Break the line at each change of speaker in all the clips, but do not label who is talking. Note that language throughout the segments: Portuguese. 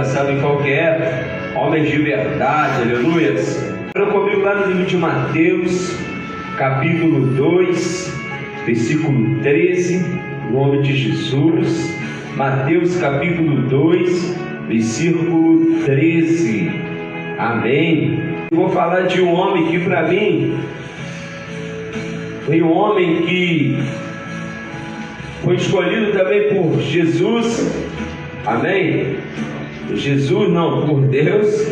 palavra, sabe qual que é? Homens de verdade, aleluias. Abra comigo lá no livro de Mateus, capítulo 2, versículo 13, em nome de Jesus. Mateus, capítulo 2, versículo 13. Amém. Eu vou falar de um homem que para mim foi um homem que foi escolhido também por Jesus. Amém? Jesus não, por Deus.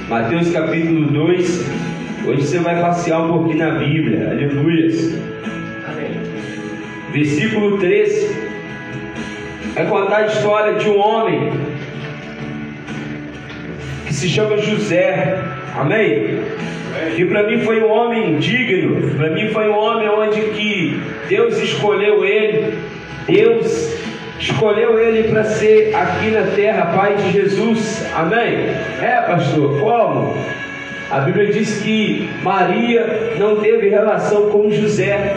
Mateus capítulo 2. Hoje você vai passear um pouquinho na Bíblia. Aleluias. Amém. Versículo 13. Vai contar a história de um homem que se chama José. Amém? Que para mim foi um homem digno. Para mim foi um homem onde que Deus escolheu ele. Deus escolheu ele para ser aqui na terra pai de Jesus. Amém? É, pastor, como? A Bíblia diz que Maria não teve relação com José.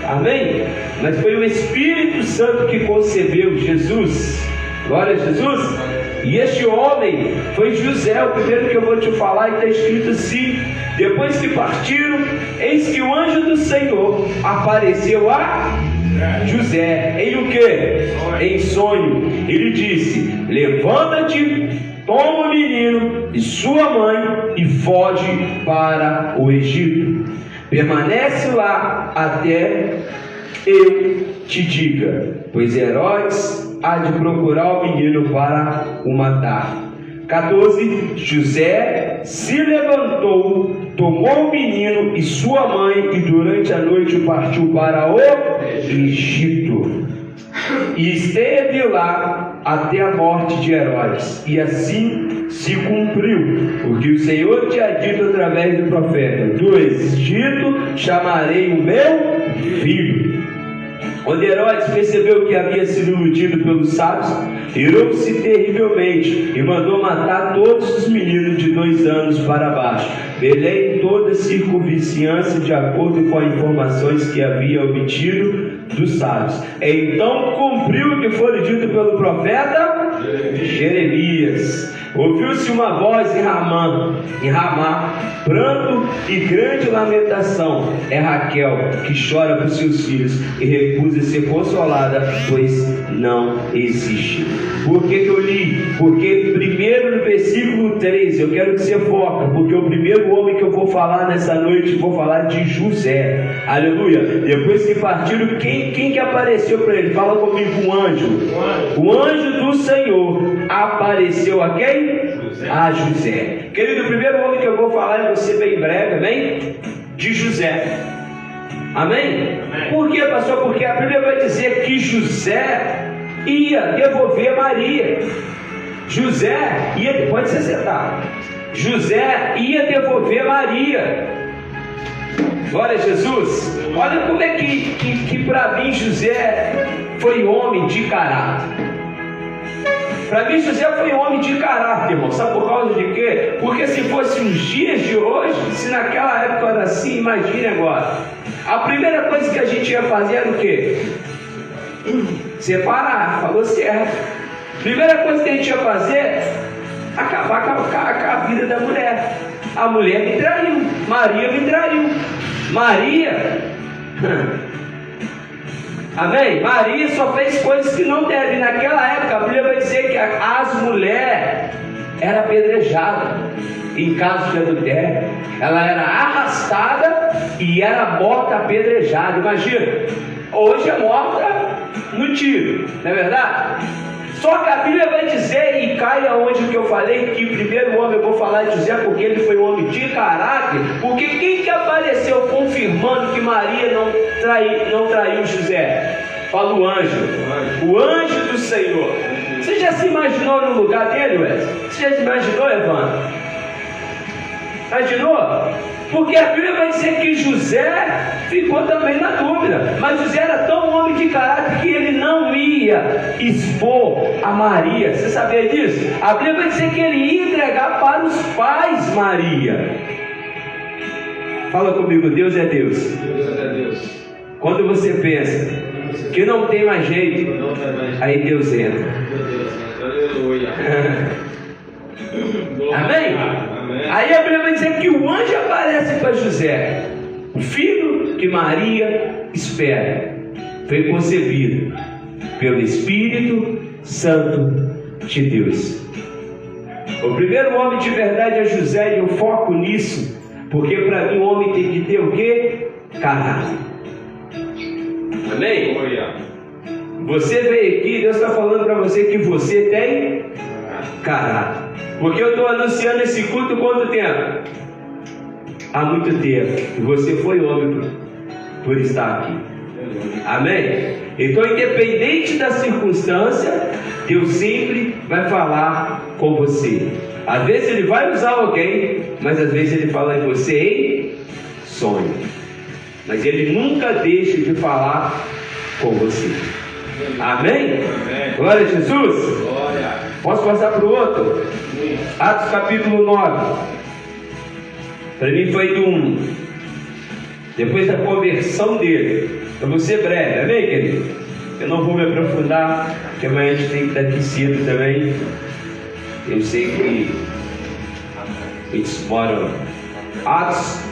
Amém? Mas foi o Espírito Santo que concebeu Jesus. Glória a Jesus. E este homem foi José, o primeiro que eu vou te falar, e está escrito assim: depois que partiram, eis que o anjo do Senhor apareceu a José, em o que? Em sonho. Ele disse: levanta-te, toma o menino e sua mãe e foge para o Egito. Permanece lá até eu te diga, pois Herodes há de procurar o menino para o matar. 14. José se levantou, tomou o menino e sua mãe e durante a noite partiu para o Egito. E esteve lá até a morte de Herodes. E assim se cumpriu o que o Senhor tinha dito através do profeta: do Egito chamarei o meu filho. Quando Herodes percebeu que havia sido iludido pelos sábios, irou-se terrivelmente e mandou matar todos os meninos de 2 anos para baixo, Belém e toda a circunvizinhança, de acordo com as informações que havia obtido dos sábios. Então cumpriu o que foi dito pelo profeta Jeremias. Ouviu-se uma voz em Ramá, pranto e grande lamentação. É Raquel que chora por seus filhos e recusa ser consolada, pois não existe. Por que eu li? Porque primeiro no versículo 3, eu quero que você foque, porque o primeiro homem que eu vou falar nessa noite, vou falar de José. Aleluia. Depois que partiram, quem que apareceu para ele? Fala comigo, um anjo. O anjo do Senhor apareceu a quem? A José. Querido, o primeiro homem que eu vou falar, e você bem breve, amém? De José. Amém? Amém. Por quê, pastor? Porque a Bíblia vai dizer que José ia devolver Maria. José ia, pode se sentar. José ia devolver Maria. Glória a Jesus. Olha como é que para mim José foi homem de caráter. Para mim José foi um homem de caráter, irmão. Sabe por causa de quê? Porque se fosse os dias de hoje, se naquela época era assim, imagine agora. A primeira coisa que a gente ia fazer era o quê? Separar, falou certo. Primeira coisa que a gente ia fazer, acabar com a vida da mulher. A mulher me traiu, Maria me traiu. Maria, amém? Maria só fez coisas que não deve. Naquela época a Bíblia vai dizer que as mulheres eram apedrejadas em caso de adultério. Ela era arrastada e era morta apedrejada. Imagina, hoje é morta no tiro, não é verdade? Só que a Bíblia vai dizer, e cai aonde que eu falei, que primeiro homem eu vou falar de José, porque ele foi um homem de caráter. Porque quem que apareceu confirmando que Maria não traiu José? Fala o anjo. O anjo do Senhor. Você já se imaginou no lugar dele, Wesley? Você já se imaginou, Evandro? Imaginou? Porque a Bíblia vai dizer que José ficou também na dúvida. Mas José era tão homem de caráter que ele não ia expor a Maria. Você sabia disso? A Bíblia vai dizer que ele ia entregar para os pais Maria. Fala comigo, Deus é Deus. Deus é Deus. Quando você pensa que não tem mais jeito, aí Deus entra.
Aleluia.
Amém?
Amém?
Aí a Bíblia vai dizer que o anjo aparece para José, o filho que Maria espera, foi concebido pelo Espírito Santo de Deus. O primeiro homem de verdade é José, e eu foco nisso, porque para mim o homem tem que ter o quê? Caráter. Amém? Você veio aqui, Deus está falando para você que você tem caráter. Porque eu estou anunciando esse culto quanto tempo? Há muito tempo. E você foi homem por estar aqui. Amém? Então, independente da circunstância, Deus sempre vai falar com você. Às vezes Ele vai usar alguém, mas às vezes Ele fala em você em sonho. Mas Ele nunca deixa de falar com você. Amém?
Amém.
Glória a Jesus.
Glória.
Posso passar para o outro? Atos capítulo 9. Para mim foi depois da conversão dele. Eu vou ser breve, amém, querido? Eu não vou me aprofundar, porque amanhã a gente tem que estar aqui cedo também. Eu sei que eles moram. Atos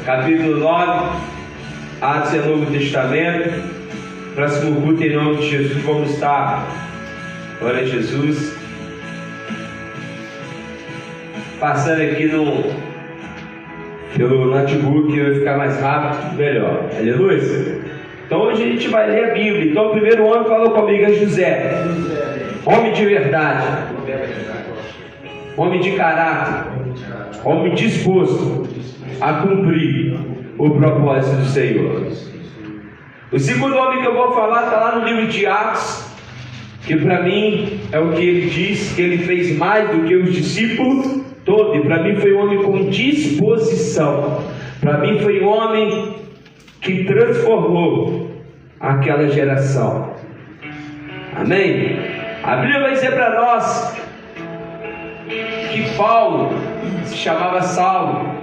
capítulo 9. Atos é Novo Testamento. Próximo culto em nome de Jesus, vamos estar. Glória a Jesus. Passando aqui pelo notebook, vai ficar mais rápido, melhor. Aleluia. Então hoje a gente vai ler a Bíblia. Então o primeiro homem falou comigo é José. Homem de verdade. Homem de caráter. Homem disposto a cumprir o propósito do Senhor. O segundo homem que eu vou falar está lá no livro de Atos, que para mim é o que ele diz, que ele fez mais do que os discípulos todos. E para mim foi um homem com disposição. Para mim foi um homem que transformou aquela geração. Amém? A Bíblia vai dizer para nós que Paulo se chamava Saulo.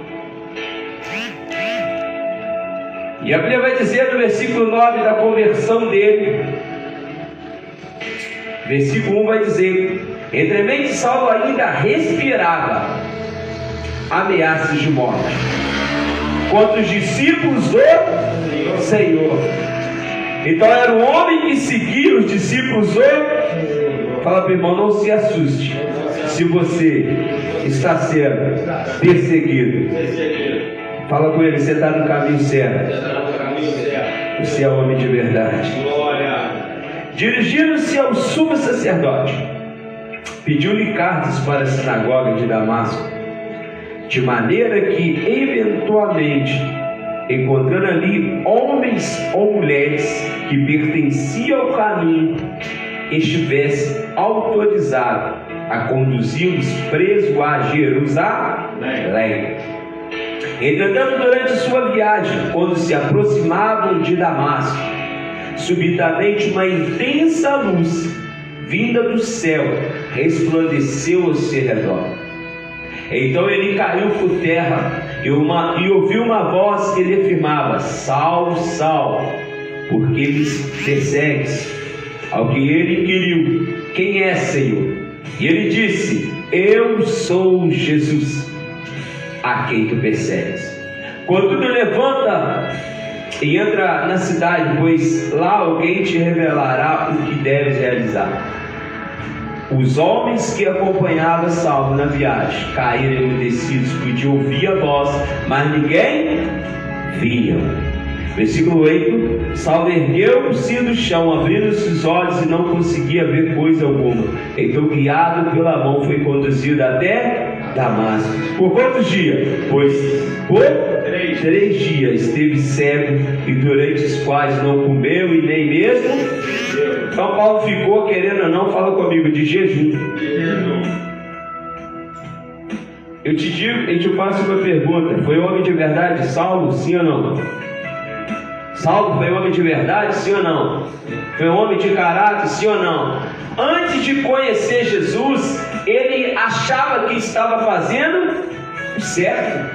E a Bíblia vai dizer no versículo 9 da conversão dele. Versículo 1 vai dizer: entremente Saulo ainda respirava ameaças de morte contra os discípulos do Senhor. Então era um homem que seguia os discípulos do Senhor. Fala para o irmão, não se assuste se você está sendo perseguido. Fala com ele, você está no caminho certo. Você é homem de verdade. Dirigindo-se ao sumo sacerdote, pediu-lhe cartas para a sinagoga de Damasco, de maneira que eventualmente, encontrando ali homens ou mulheres que pertenciam ao caminho, estivesse autorizado a conduzi-los preso a Jerusalém. Entretanto, durante sua viagem, quando se aproximavam de Damasco, subitamente uma intensa luz vinda do céu resplandeceu ao seu redor. Então ele caiu por terra e ouviu uma voz que lhe afirmava: Saulo, Saulo, por que me persegues? Ao que ele inquiriu: quem é, Senhor? E ele disse: eu sou Jesus, a quem tu persegues. Quando tu levanta e entra na cidade, pois lá alguém te revelará o que deves realizar. Os homens que acompanhavam Saulo na viagem caíram emudecidos, podiam ouvir a voz, mas ninguém via. Versículo 8: Saulo ergueu-se do chão, abrindo os olhos e não conseguia ver coisa alguma. Então, guiado pela mão, foi conduzido até Damasco. Por quantos dias? Pois por 3 dias esteve cego, e durante os quais não comeu e nem mesmo. Então Paulo ficou, querendo ou não, fala comigo, de jejum. Eu te faço uma pergunta: foi homem de verdade Saulo, sim ou não? Saulo foi homem de verdade, sim ou não? Foi homem de caráter, sim ou não? Antes de conhecer Jesus, ele achava que estava fazendo o certo,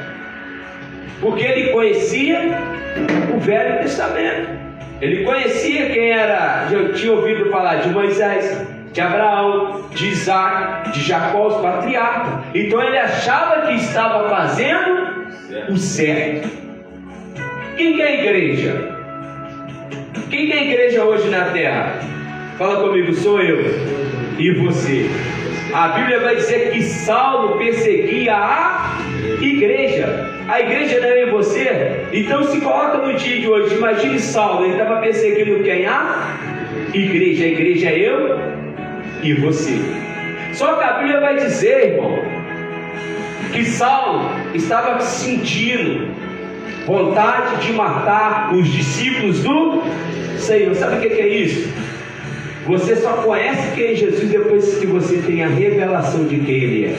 porque ele conhecia o Velho Testamento. Ele conhecia quem era, já tinha ouvido falar de Moisés, de Abraão, de Isaac, de Jacó, os patriarcas. Então ele achava que estava fazendo o certo. Quem que é a igreja? Quem que é a igreja hoje na terra? Fala comigo, sou eu e você. A Bíblia vai dizer que Saulo perseguia a igreja. A igreja não é em você? Então se coloca no dia de hoje. Imagine Saulo, ele estava perseguindo quem? A igreja. A igreja é eu e você. Só que a Bíblia vai dizer, irmão, que Saulo estava sentindo vontade de matar os discípulos do Senhor. Sabe o que é isso? Você só conhece quem é Jesus depois que você tem a revelação de quem Ele é.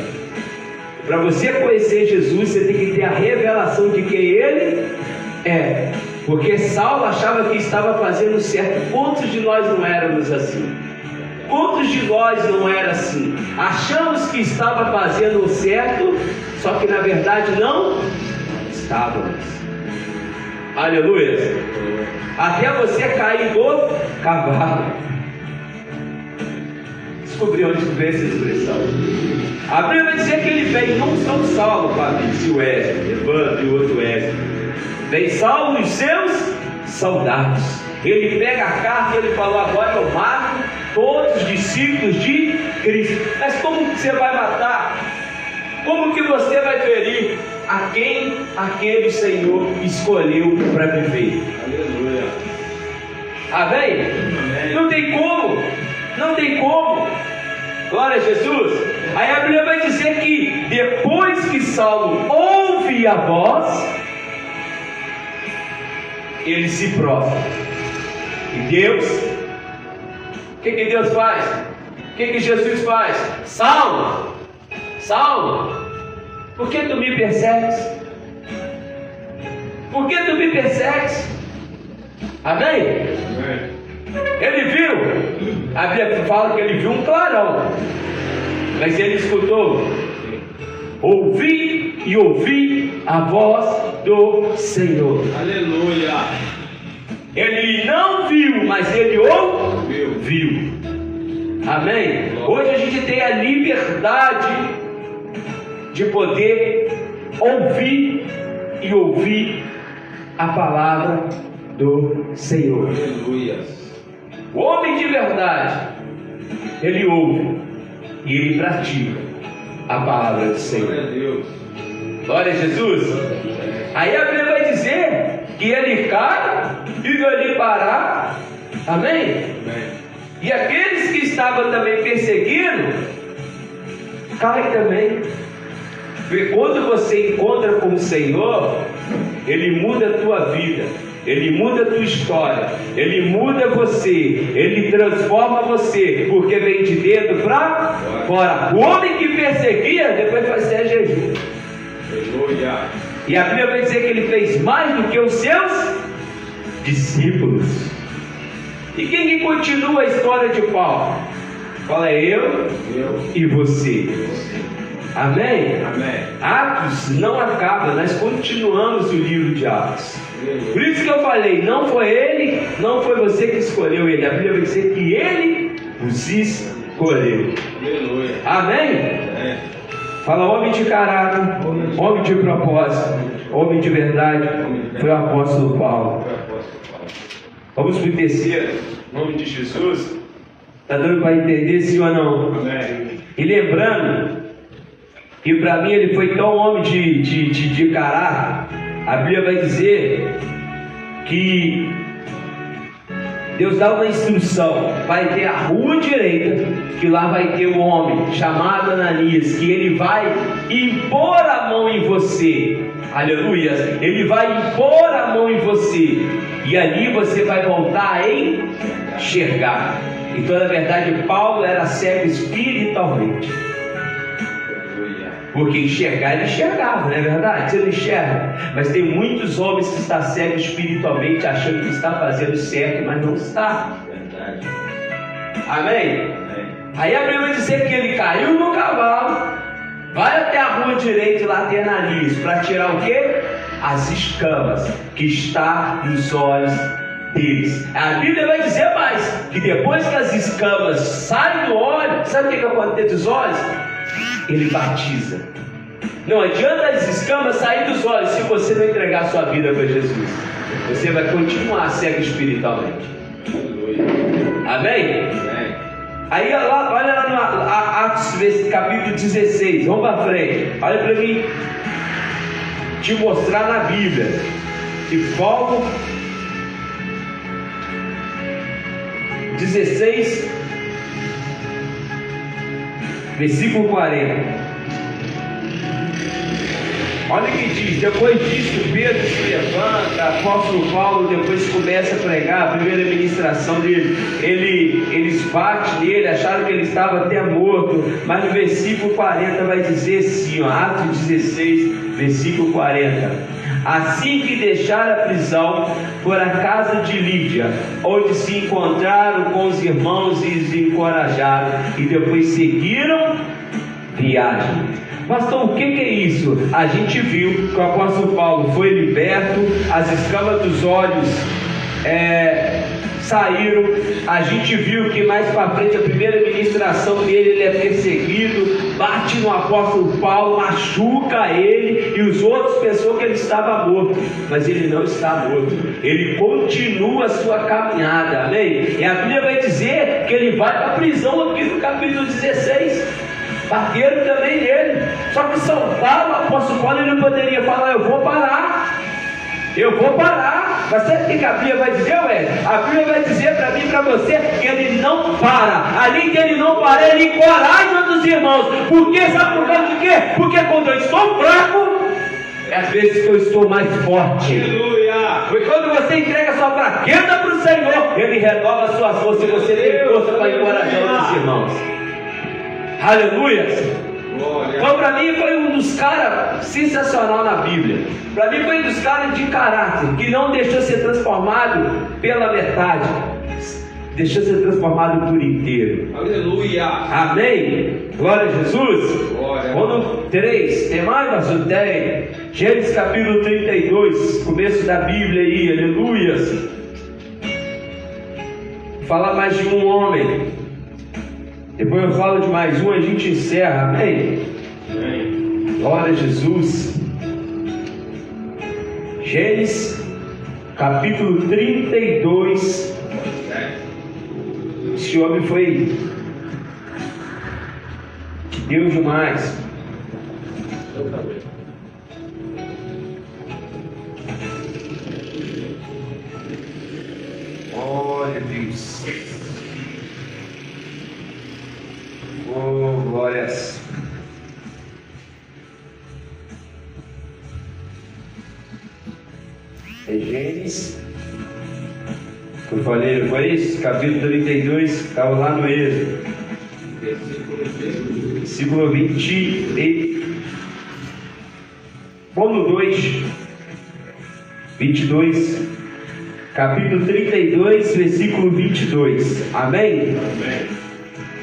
Para você conhecer Jesus, você tem que ter a revelação de quem Ele é. Porque Saulo achava que estava fazendo certo. Quantos de nós não éramos assim? Quantos de nós não era assim? Achamos que estava fazendo o certo, só que na verdade não estávamos. Aleluia. Até você cair do cavalo. Descobri onde veio essa expressão. A Bíblia vai dizer que ele veio, não só Saulo, Fabrício, Wesley, Evandro e o outro Wesley. Vem Saulo e seus soldados. Ele pega a carta e ele falou: agora eu mato todos os discípulos de Cristo. Mas como que você vai matar? Como que você vai ferir a quem aquele Senhor escolheu para viver? Aleluia. Amém? Amém? Não tem como. Não tem como. Glória a Jesus. Aí a Bíblia vai dizer que depois que Saulo ouve a voz, ele se prostra. E Deus, o que Deus faz? O que Jesus faz? Saulo, Saulo, por que tu me persegues? Por que tu me persegues? Amém? Amém. Ele viu, a Bíblia fala que ele viu um clarão, mas ele escutou: ouvi e ouvi a voz do Senhor. Aleluia. Ele não viu, mas ele ouviu. Amém? Hoje a gente tem a liberdade de poder ouvir e ouvir a palavra do Senhor. Aleluia. O homem de verdade, ele ouve e ele pratica a palavra do Senhor. Glória a Jesus. Aí a Bíblia vai dizer que ele cai e ele parar. Amém? Amém? E aqueles que estavam também perseguindo, caem também. Porque quando você encontra com o Senhor, Ele muda a tua vida, Ele muda a tua história, Ele muda você, Ele transforma você, porque vem de dentro para fora. O homem que perseguia, depois fazia jejum. Aleluia. E a Bíblia vai dizer que ele fez mais do que os seus discípulos. E quem que continua a história de Paulo? Fala, eu e você. Amém? Amém? Atos não acaba, nós continuamos o livro de Atos. Por isso que eu falei, não foi ele, não foi você que escolheu ele. A Bíblia vai dizer que ele os escolheu. Aleluia. Amém? Amém. Fala, homem de caráter, homem de propósito, homem de verdade, foi o apóstolo Paulo. Vamos para o terceiro, em nome de Jesus. Está dando para entender, sim ou não? Amém. E lembrando que para mim ele foi tão homem de caráter. A Bíblia vai dizer que Deus dá uma instrução: vai ter a rua direita, que lá vai ter um homem chamado Ananias, que ele vai impor a mão em você. Aleluia. Ele vai impor a mão em você, e ali você vai voltar a enxergar. Então, na verdade, Paulo era cego espiritualmente. Porque enxergar, ele enxergava, não é verdade? Você não enxerga. Mas tem muitos homens que estão cegos espiritualmente, achando que está fazendo certo, mas não está. Verdade. Amém? Amém. Aí a Bíblia vai dizer que ele caiu no cavalo, vai até a rua direita e lá tem Ananias, para tirar o quê? As escamas que está nos olhos deles. A Bíblia vai dizer mais, que depois que as escamas saem do óleo, sabe o que acontece dos olhos? Ele batiza. Não adianta as escamas sair dos olhos se você não entregar sua vida para Jesus. Você vai continuar cego espiritualmente. Amém? Aí olha lá no Atos capítulo 16. Vamos para frente. Olha para mim te mostrar na Bíblia que Paulo 16 versículo 40. Olha o que diz: depois disso Pedro se levanta, apóstolo Paulo depois começa a pregar, a primeira ministração dele, eles batem nele, acharam que ele estava até morto, mas no versículo 40 vai dizer assim, ó, Atos 16, versículo 40: assim que deixaram a prisão, foram à casa de Lídia, onde se encontraram com os irmãos e os encorajaram, e depois seguiram viagem. Pastor, o que é isso? A gente viu que o apóstolo Paulo foi liberto, as escamas dos olhos saíram. A gente viu que mais para frente, a primeira ministração dele, ele é perseguido, bate no apóstolo Paulo, machuca ele, e os outros pensou que ele estava morto, mas ele não está morto, ele continua a sua caminhada, amém? E a Bíblia vai dizer que ele vai para a prisão aqui no capítulo 16. Bateram também nele. Só que São Paulo, o apóstolo Paulo, ele não poderia falar: eu vou parar. Mas sabe o que a Bíblia vai dizer, ué? A Bíblia vai dizer para mim e para você que ele não para. Além de ele não parar, ele encoraja outros irmãos. Por quê? Sabe por causa de quê? Porque quando eu estou fraco, é às vezes que eu estou mais forte. Aleluia! Porque quando você entrega sua fraqueza para o Senhor, ele renova a sua força e você tem força para encorajar outros irmãos. Aleluia! Então para mim foi um dos caras sensacional na Bíblia. Para mim foi um dos caras de caráter, que não deixou ser transformado pela metade, deixou ser transformado por inteiro. Aleluia! Amém? Glória a Jesus! Glória. Vamos no 3, tem mais, pastor? Tem. Gênesis capítulo 32, começo da Bíblia aí, aleluia! Falar mais de um homem. Depois eu falo de mais um, a gente encerra, amém? Amém. Glória a Jesus. Gênesis capítulo 32. Esse homem foi de Deus demais. Glória a Deus. Oh, glórias. É Gênesis. Eu falei, foi isso? Capítulo 32, estava lá no Êxodo. Versículo 20. Vamos no 2. 22. Capítulo 32, versículo 22. Amém? Amém.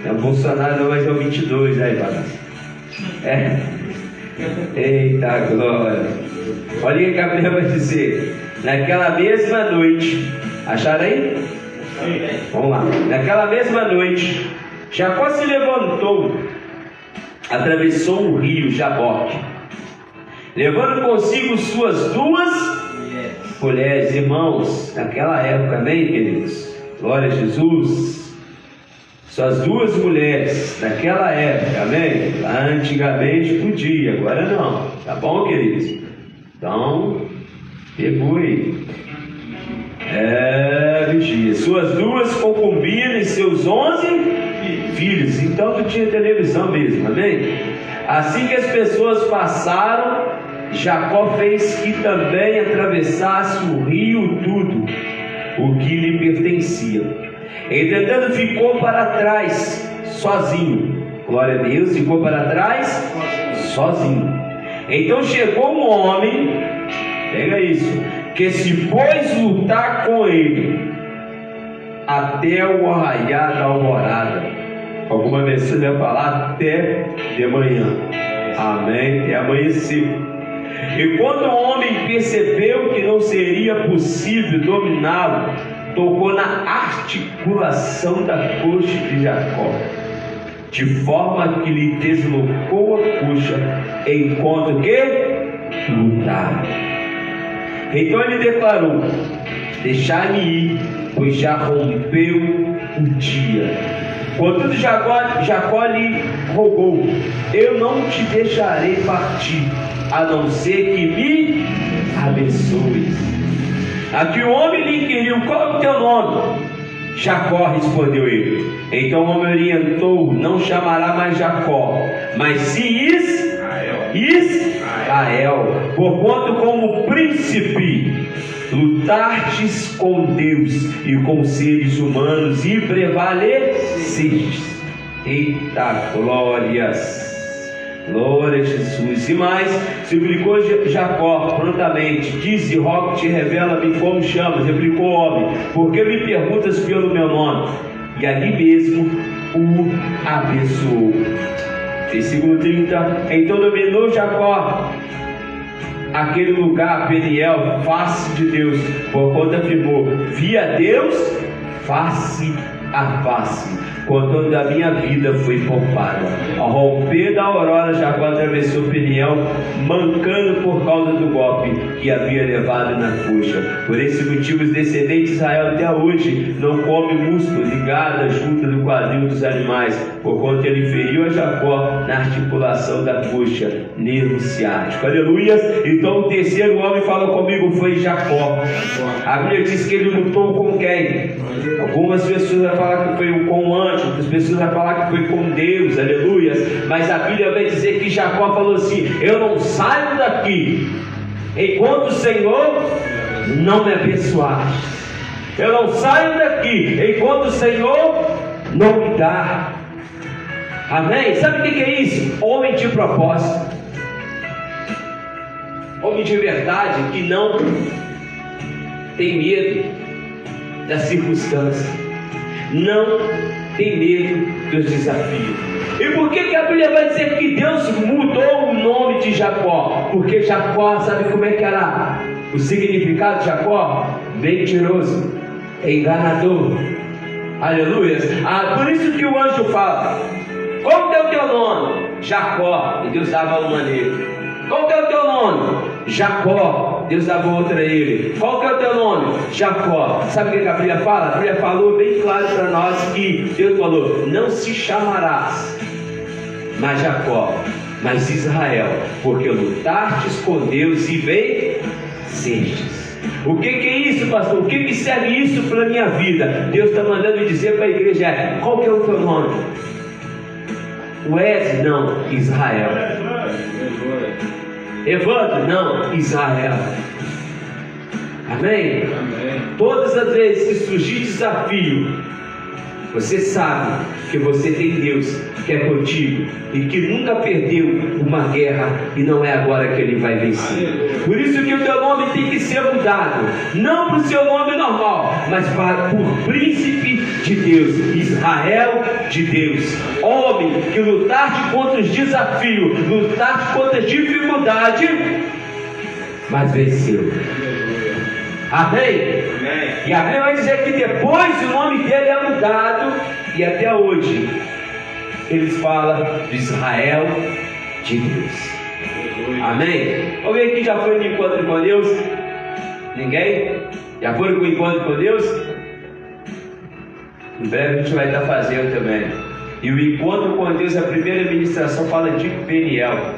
É o Bolsonaro, mas é o 22, aí, Padre. Eita glória. Olha o que a Bíblia vai dizer. Naquela mesma noite, acharam aí? Vamos lá. Naquela mesma noite, Jacó se levantou, atravessou o rio Jaboque, levando consigo suas duas mulheres, irmãos, naquela época, amém, queridos? Glória a Jesus. Suas duas mulheres, naquela época, amém? Lá antigamente podia, agora não, tá bom, queridos? Então, pegou aí. Vigia. Suas duas concubinas e seus 11 filhos. Então tu tinha televisão mesmo, amém? Assim que as pessoas passaram, Jacó fez que também atravessasse o rio tudo o que lhe pertencia. Entretanto ficou para trás sozinho. Glória a Deus, ficou para trás sozinho. Então chegou um homem, pega isso, que se pôs lutar com ele até o arraiar da alvorada. Alguma versão vai falar até de manhã. Amém? Até amanhecer. E quando o homem percebeu que não seria possível dominá-lo, tocou na articulação da coxa de Jacó, de forma que lhe deslocou a coxa, enquanto que lutava. Então ele declarou: deixai-me ir, pois já rompeu o dia. Contudo Jacó lhe rogou: eu não te deixarei partir, a não ser que me abençoes. Aqui o homem lhe inquiriu: qual é o teu nome? Jacó, respondeu ele. Então o homem orientou: não chamará mais Jacó, mas sim Israel, porquanto como príncipe lutastes com Deus e com seres humanos e prevalecestes. Eita, glórias! Glória a Jesus. E mais, suplicou Jacó prontamente: dize, rogo-te, revela-me como chamas. Replicou o homem: por que me perguntas pelo meu nome? E ali mesmo o abençoou. Versículo 30. Então dominou Jacó aquele lugar, Peniel, face de Deus, porquanto afirmou: vi a Deus face a face, quando a minha vida foi poupada. Ao romper da aurora, Jacó atravessou Peniel, mancando por causa do golpe que havia levado na coxa. Por esse motivo, os descendentes de Israel até hoje não comem músculo ligado à junta do quadril dos animais, porquanto ele feriu a Jacó na articulação da coxa, nervo ciático. Aleluia! Então o terceiro homem falou comigo foi Jacó. A Bíblia diz que ele lutou com quem? Algumas pessoas vão falar que foi com um anjo, outras pessoas vão falar que foi com Deus, aleluia. Mas a Bíblia vai dizer que Jacó falou assim: eu não saio daqui enquanto o Senhor não me abençoar. Eu não saio daqui enquanto o Senhor não me dá. Amém? Sabe o que é isso? Homem de propósito, homem de verdade, que não tem medo da circunstância, não tem medo dos desafios. E por que a Bíblia vai dizer que Deus mudou o nome de Jacó? Porque Jacó, sabe como é que era o significado de Jacó? Mentiroso, enganador. Aleluia. Por isso que o anjo fala: qual é o teu nome? Jacó. E Deus dava uma nele. Qual que é o teu nome? Jacó. Deus dava outra a ele. Qual que é o teu nome? Jacó. Sabe o que a Bíblia fala? A Bíblia falou bem claro para nós que Deus falou: não se chamarás mais Jacó, mas Israel, porque lutastes com Deus e vencestes. O que é isso, pastor? O que serve isso para a minha vida? Deus está mandando dizer para a igreja: qual que é o teu nome? Wesley? Não, Israel. Evandro? Não, Israel. Amém? Amém? Todas as vezes que surgir desafio, você sabe que você tem Deus que é contigo e que nunca perdeu uma guerra e não é agora que Ele vai vencer. Por isso que o teu nome tem que ser mudado, não para o seu nome normal, mas por príncipe de Deus, Israel de Deus, homem que lutaste contra os desafios, lutaste contra as dificuldades, mas venceu. Amém? Amém? E a Bíblia vai dizer que depois o nome dele é mudado e até hoje eles falam de Israel de Deus. Amém? Alguém aqui já foi no encontro com Deus? Ninguém? Já foi no encontro com Deus? Em breve a gente vai estar fazendo também. E o encontro com Deus, a primeira ministração fala de Peniel.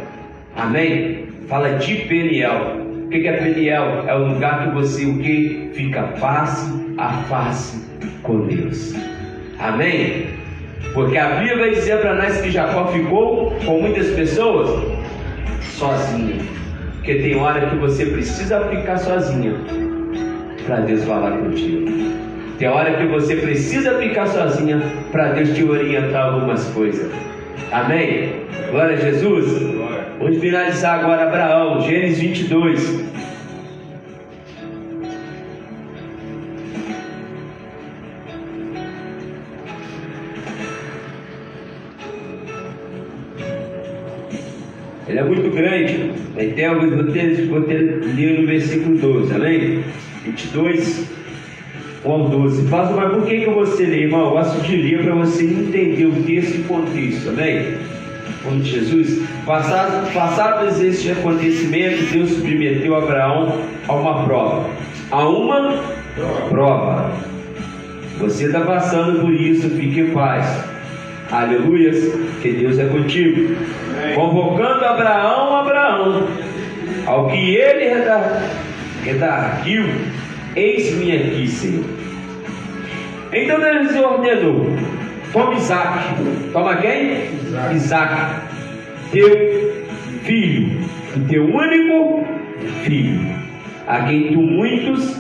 Amém? Fala de Peniel. O que é Peniel? É o lugar que você fica face a face com Deus. Amém? Porque a Bíblia vai dizer para nós que Jacó ficou com muitas pessoas sozinho. Porque tem hora que você precisa ficar sozinho para Deus falar contigo. Tem hora que você precisa ficar sozinha para Deus te orientar algumas coisas. Amém? Glória a Jesus. Vamos finalizar agora Abraão, Gênesis 22. Ele é muito grande. Então eu vou ler no versículo 12, amém? 22, 1 ao 12. Mas por que eu vou ler, irmão? Eu gosto de ler para você entender o texto e o contexto, amém? Como Jesus, passados estes acontecimentos, Deus submeteu Abraão a uma prova. A uma prova. Você está passando por isso, fique em paz. Aleluias, que Deus é contigo. Convocando Abraão, ao que ele redarguiu, eis-me aqui, Senhor. Então Deus ordenou: toma Isaque. Toma quem? Isaque, teu filho, o teu único filho, a quem tu muitos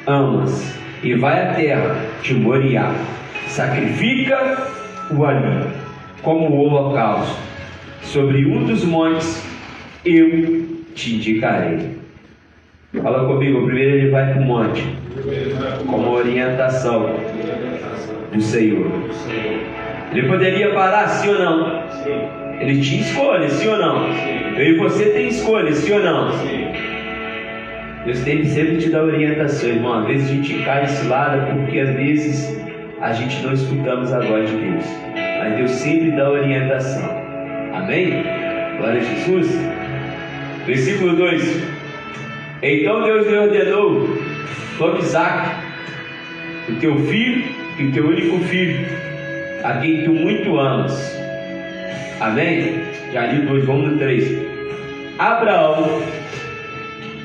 amas, e vai à terra de Moriá. Sacrifica o ali, como o holocausto. Sobre um dos montes eu te indicarei. Fala comigo. Primeiro ele vai para o monte, como orientação do Senhor. Ele poderia parar, sim ou não? Ele tinha escolha, sim ou não? Eu e você tem escolha, sim ou não? Deus tem que sempre te dar orientação, irmão. Às vezes a gente cai nesse lado porque às vezes a gente não escutamos a voz de Deus. Mas Deus sempre dá orientação. Amém? Glória a Jesus. Versículo 2. Então Deus lhe ordenou: tome Isaque, o teu filho e o teu único filho, a quem tu muito amas. Amém? Já li 2, vamos no 3. Abraão,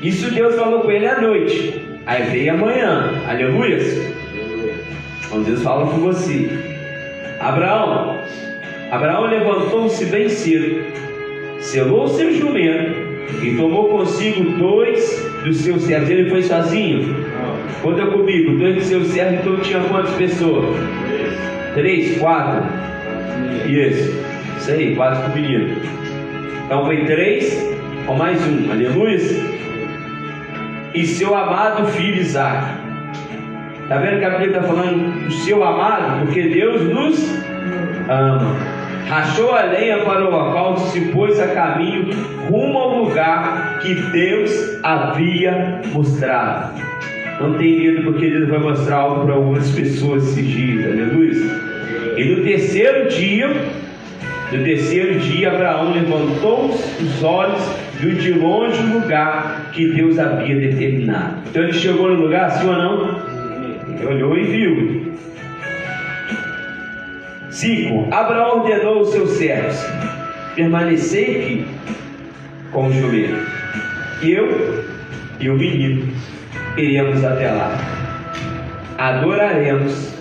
isso Deus falou com ele à noite. Aí veio amanhã. Aleluias. Então Deus fala com você. Abraão levantou-se bem cedo, selou seu jumento e tomou consigo 2 dos seus servos. Ele foi sozinho? Conta comigo. 2 dos seus servos. Então tinha quantas pessoas? 3, 4. Isso aí, 4 com o menino. Então foi 3 com mais 1. Aleluia. E seu amado filho Isaque. Está vendo que a Bíblia está falando do seu amado? Porque Deus nos ama. Rachou a lenha para o holocausto, se pôs a caminho rumo ao lugar que Deus havia mostrado. Não tem medo, porque Deus vai mostrar algo para algumas pessoas esses dias. Aleluia. E no terceiro dia, Abraão levantou os olhos, viu de longe o lugar que Deus havia determinado. Então ele chegou no lugar, sim ou não? Ele olhou e viu. 5. Abraão ordenou aos seus servos: permanecei aqui com o jumento. Eu e o menino iremos até lá, adoraremos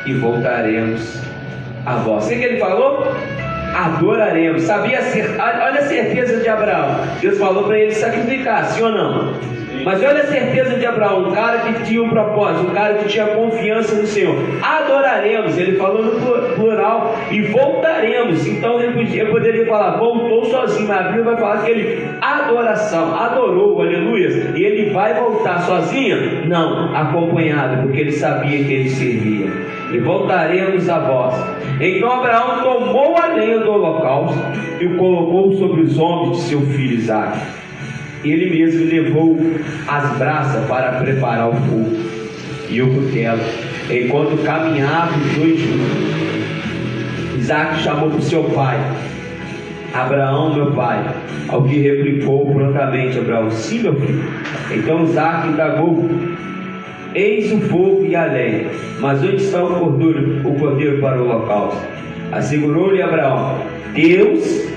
e voltaremos a vós. O que ele falou? Adoraremos. Olha a certeza de Abraão. Deus falou para ele sacrificar, sim ou não? Mas olha a certeza de Abraão, um cara que tinha um propósito, um cara que tinha confiança no Senhor. Adoraremos, ele falou no plural, e voltaremos. Então ele poderia falar, voltou sozinho, mas a Bíblia vai falar que ele adorou, aleluia. E ele vai voltar sozinho? Não, acompanhado, porque ele sabia que ele servia. E voltaremos a vós. Então Abraão tomou a lenha do holocausto e o colocou sobre os ombros de seu filho Isaque. Ele mesmo levou as brasas para preparar o fogo e o cutelo, enquanto caminhavam os dois juntos. Isaque chamou para o seu pai: Abraão, meu pai. Ao que replicou prontamente Abraão: sim, meu filho. Então Isaque indagou: eis o fogo e a lenha, mas onde está o cordeiro para o holocausto? Assegurou-lhe Abraão: Deus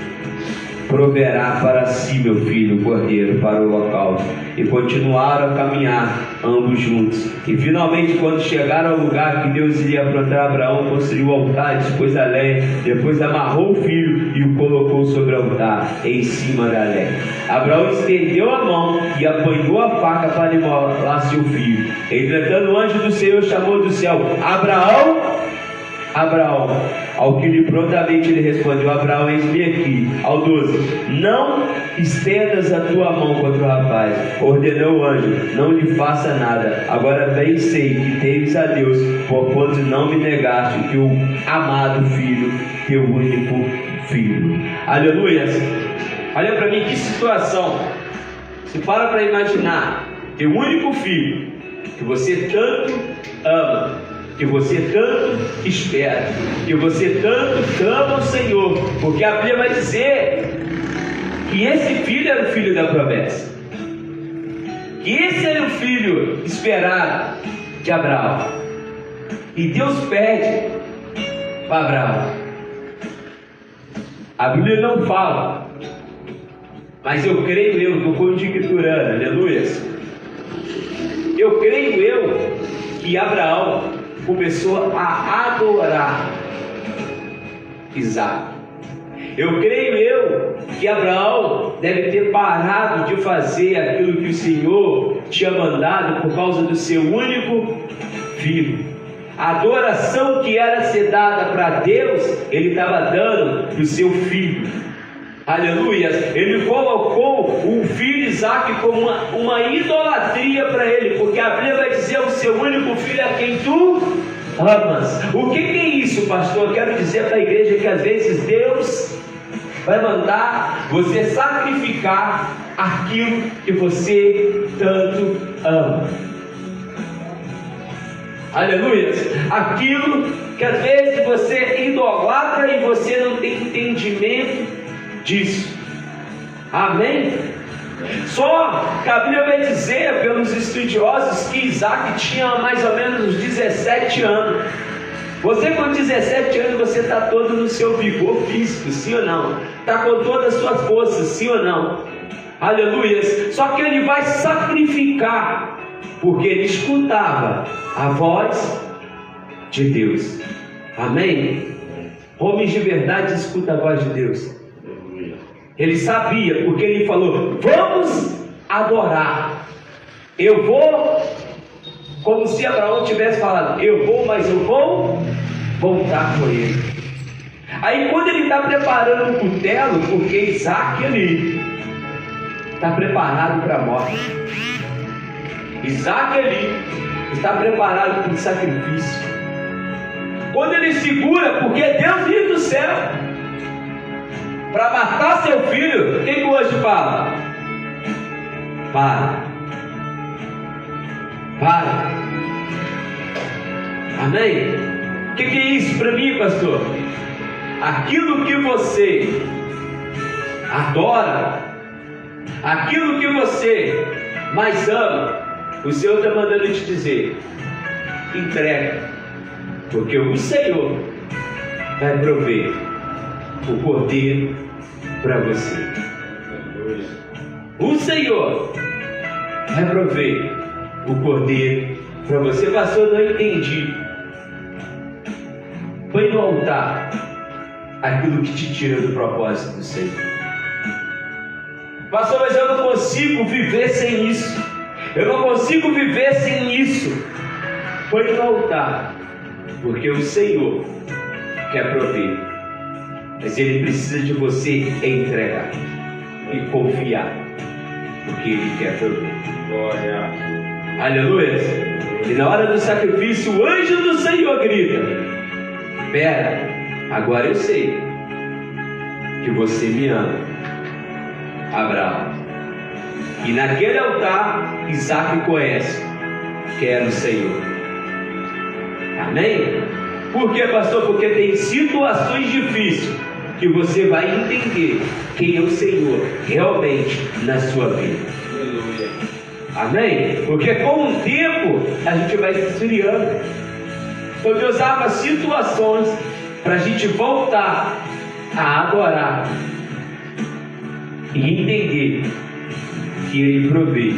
proverá para si, meu filho, o cordeiro para o holocausto. E continuaram a caminhar ambos juntos. E finalmente, quando chegaram ao lugar que Deus iria aprontar, Abraão construiu o altar, dispôs a lenha, depois amarrou o filho e o colocou sobre o altar, em cima da lenha. Abraão estendeu a mão e apanhou a faca para imolar seu filho. Entretanto, o anjo do Senhor chamou do céu: Abraão, Abraão. Ao que lhe prontamente ele respondeu: Abraão, eis-me aqui. Ao 12: não estendas a tua mão contra o rapaz. Ordenou o anjo: não lhe faça nada. Agora bem sei que temes a Deus, porquanto não me negaste que o amado filho, teu único filho. Aleluia. Olha para mim, que situação. Se para imaginar teu único filho, que você tanto ama, que você tanto espera, que você tanto clama ao Senhor, porque a Bíblia vai dizer que esse filho era o filho da promessa, que esse era o filho esperado de Abraão. E Deus pede para Abraão. A Bíblia não fala, mas eu creio, eu estou conjecturando, aleluia. Eu creio que Abraão começou a adorar Isaac. Eu creio que Abraão deve ter parado de fazer aquilo que o Senhor tinha mandado por causa do seu único filho. A adoração que era ser dada para Deus, ele estava dando para o seu filho. Aleluia. Ele colocou o filho Isaac como uma idolatria para ele, porque a Bíblia vai dizer: o seu único filho é quem tu amas. O que é isso, pastor? Eu quero dizer para a igreja que às vezes Deus vai mandar você sacrificar aquilo que você tanto ama. Aleluia. Aquilo que às vezes você idolatra e você não tem entendimento disso. Amém? Só que a Bíblia vai dizer pelos estudiosos que Isaac tinha mais ou menos uns 17 anos. Você com 17 anos, você está todo no seu vigor físico, sim ou não? Está com todas as suas forças, sim ou não? Aleluia. Só que ele vai sacrificar, porque ele escutava a voz de Deus. Amém? Homens de verdade escutam a voz de Deus. Ele sabia, porque ele falou: vamos adorar. Eu vou, como se Abraão tivesse falado: eu vou, mas eu vou voltar com ele. Aí quando ele está preparando um cutelo, porque Isaac ali está preparado para a morte. Isaac ali está preparado para o sacrifício. Quando ele segura, porque Deus veio do céu para matar seu filho, quem que hoje fala? Para. Amém? O que é isso para mim, pastor? Aquilo que você adora, aquilo que você mais ama, o Senhor está mandando te dizer: entrega, porque o Senhor vai prover o cordeiro para você. O Senhor vai prover o cordeiro para você. Pastor, não entendi. Põe no altar aquilo que te tira do propósito do Senhor. Pastor, mas eu não consigo viver sem isso. Eu não consigo viver sem isso. Põe no altar, porque o Senhor quer prover, mas Ele precisa de você entregar e confiar, porque Ele quer prover. Glória. Aleluia. E na hora do sacrifício, o anjo do Senhor grita: pera, agora eu sei que você me ama, Abraão. E naquele altar, Isaac conhece que era o Senhor. Amém? Por quê, pastor? Porque tem situações difíceis que você vai entender quem é o Senhor realmente na sua vida. Aleluia. Amém? Porque com o tempo a gente vai se esfriando. Então Deus usava situações para a gente voltar a adorar e entender que Ele provê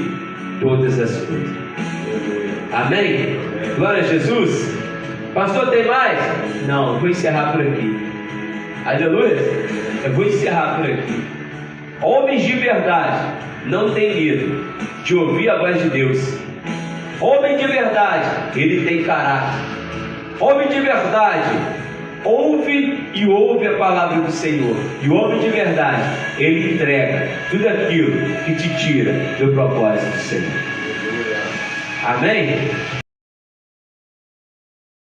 todas as coisas. Amém? Glória a Jesus. Pastor, tem mais? Não, eu vou encerrar por aqui. Aleluia. Eu vou encerrar por aqui. Homens de verdade não tem medo de ouvir a voz de Deus. Homem de verdade, ele tem caráter. Homem de verdade ouve a palavra do Senhor. E o homem de verdade, ele entrega tudo aquilo que te tira do propósito do Senhor. Amém?